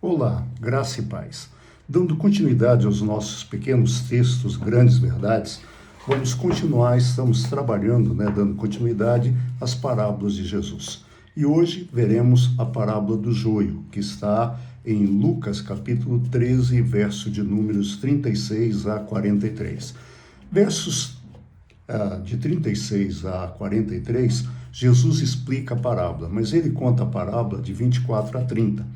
Olá, graça e paz. Dando continuidade aos nossos pequenos textos, grandes verdades, vamos continuar, estamos trabalhando, dando continuidade às parábolas de Jesus. E hoje veremos a parábola do joio, que está em Lucas capítulo 13, verso de números 36 a 43. Versos de 36 a 43, Jesus explica a parábola, mas ele conta a parábola de 24 a 30.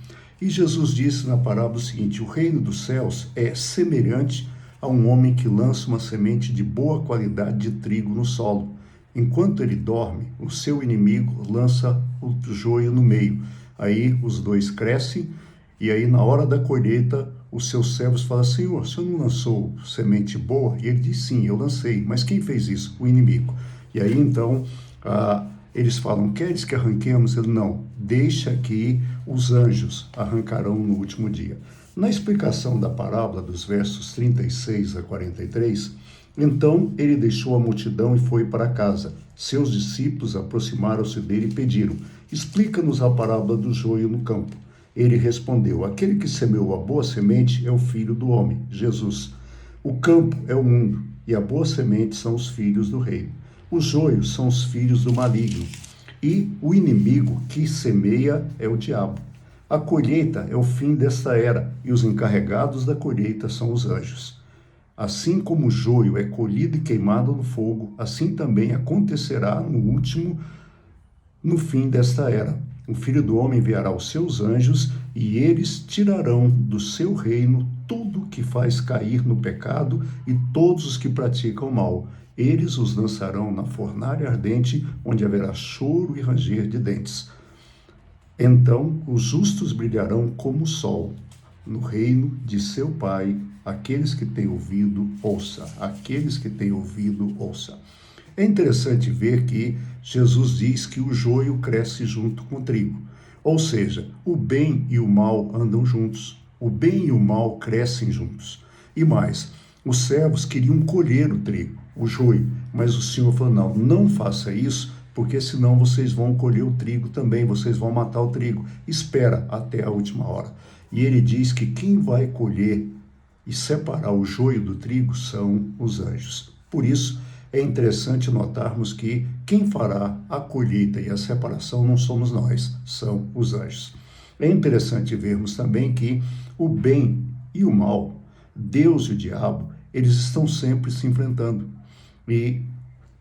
E Jesus disse na parábola o seguinte: o reino dos céus é semelhante a um homem que lança uma semente de boa qualidade de trigo no solo. Enquanto ele dorme, o seu inimigo lança o joio no meio. Aí os dois crescem, e aí na hora da colheita, os seus servos falam: Senhor, o senhor não lançou semente boa? E ele diz: sim, eu lancei. Mas quem fez isso? O inimigo. E aí então eles falam: queres que arranquemos? Ele: não, deixa que os anjos arrancarão no último dia. Na explicação da parábola dos versos 36 a 43, então ele deixou a multidão e foi para casa. Seus discípulos aproximaram-se dele e pediram: explica-nos a parábola do joio no campo. Ele respondeu: aquele que semeou a boa semente é o Filho do homem, Jesus. O campo é o mundo, e a boa semente são os filhos do reino. Os joios são os filhos do maligno, e o inimigo que semeia é o diabo. A colheita é o fim desta era, e os encarregados da colheita são os anjos. Assim como o joio é colhido e queimado no fogo, assim também acontecerá no fim desta era. O Filho do Homem enviará os seus anjos, e eles tirarão do seu reino tudo que faz cair no pecado e todos os que praticam mal. Eles os lançarão na fornalha ardente, onde haverá choro e ranger de dentes. Então os justos brilharão como o sol no reino de seu Pai. Aqueles que têm ouvido, ouça. Aqueles que têm ouvido, ouça. É interessante ver que Jesus diz que o joio cresce junto com o trigo. Ou seja, o bem e o mal andam juntos. O bem e o mal crescem juntos. E mais, os servos queriam colher o trigo, o joio, mas o Senhor falou: não faça isso, porque senão vocês vão colher o trigo também, vocês vão matar o trigo. Espera até a última hora. E ele diz que quem vai colher e separar o joio do trigo são os anjos. Por isso, é interessante notarmos que quem fará a colheita e a separação não somos nós, são os anjos. É interessante vermos também que o bem e o mal, Deus e o diabo, estão sempre se enfrentando. E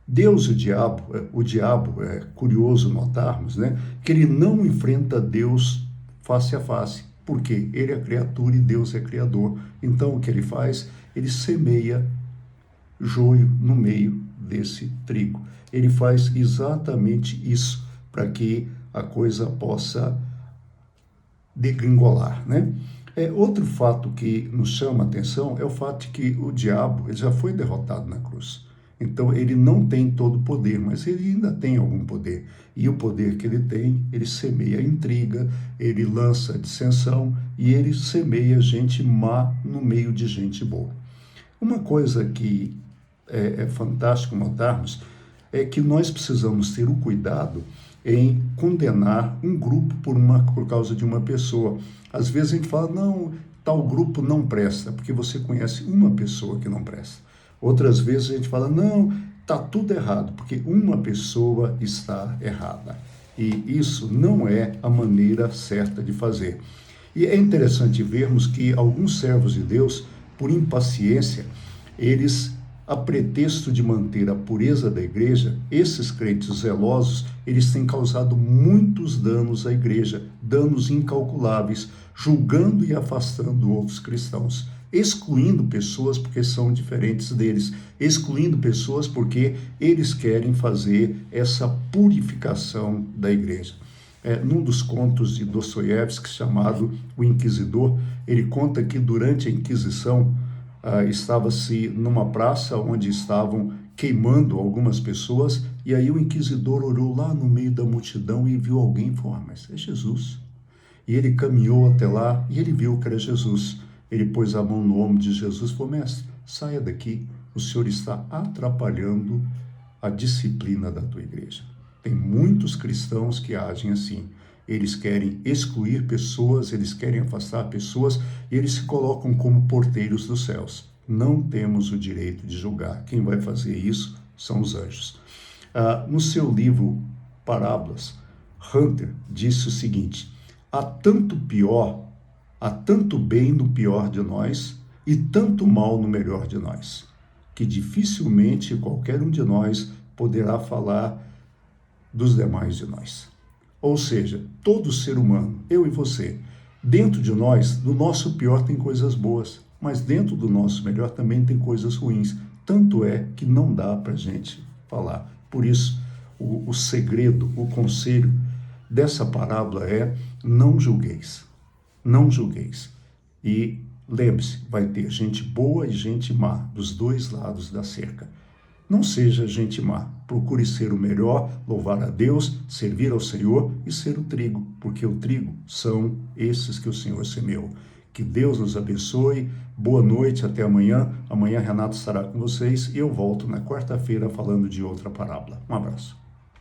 Deus e o diabo, é curioso notarmos, que ele não enfrenta Deus face a face, porque ele é criatura e Deus é criador. Então o que ele faz? Ele semeia joio no meio desse trigo. Ele faz exatamente isso para que a coisa possa degringolar, Outro fato que nos chama a atenção é o fato de que o diabo ele já foi derrotado na cruz. Então ele não tem todo o poder, mas ele ainda tem algum poder. E o poder que ele tem, ele semeia intriga, ele lança dissensão e ele semeia gente má no meio de gente boa. Uma coisa que é fantástico notarmos é que nós precisamos ter o cuidado em condenar um grupo por causa de uma pessoa. Às vezes a gente fala: não, tal grupo não presta, porque você conhece uma pessoa que não presta. Outras vezes a gente fala: não, está tudo errado, porque uma pessoa está errada. E isso não é a maneira certa de fazer. E é interessante vermos que alguns servos de Deus, por impaciência, eles, a pretexto de manter a pureza da igreja, esses crentes zelosos, eles têm causado muitos danos à igreja, danos incalculáveis, julgando e afastando outros cristãos, excluindo pessoas porque são diferentes deles, excluindo pessoas porque eles querem fazer essa purificação da igreja. Num dos contos de Dostoiévski, chamado O Inquisidor, ele conta que durante a Inquisição, estava-se numa praça onde estavam queimando algumas pessoas, e aí o inquisidor olhou lá no meio da multidão e viu alguém e falou: mas é Jesus. E ele caminhou até lá e ele viu que era Jesus. Ele pôs a mão no ombro de Jesus e falou: mestre, saia daqui, o senhor está atrapalhando a disciplina da tua igreja. Tem muitos cristãos que agem assim. Eles querem excluir pessoas, eles querem afastar pessoas e eles se colocam como porteiros dos céus. Não temos o direito de julgar. Quem vai fazer isso são os anjos. No seu livro Parábolas, Hunter disse o seguinte: há tanto bem no pior de nós e tanto mal no melhor de nós, que dificilmente qualquer um de nós poderá falar dos demais de nós. Ou seja, todo ser humano, eu e você, dentro de nós, do nosso pior tem coisas boas, mas dentro do nosso melhor também tem coisas ruins. Tanto é que não dá para a gente falar. Por isso, o segredo, o conselho dessa parábola é: não julgueis. Não julgueis. E lembre-se, vai ter gente boa e gente má dos dois lados da cerca. Não seja gente má. Procure ser o melhor, louvar a Deus, servir ao Senhor e ser o trigo, porque o trigo são esses que o Senhor semeou. Que Deus nos abençoe. Boa noite, até amanhã. Amanhã Renato estará com vocês e eu volto na quarta-feira falando de outra parábola. Um abraço.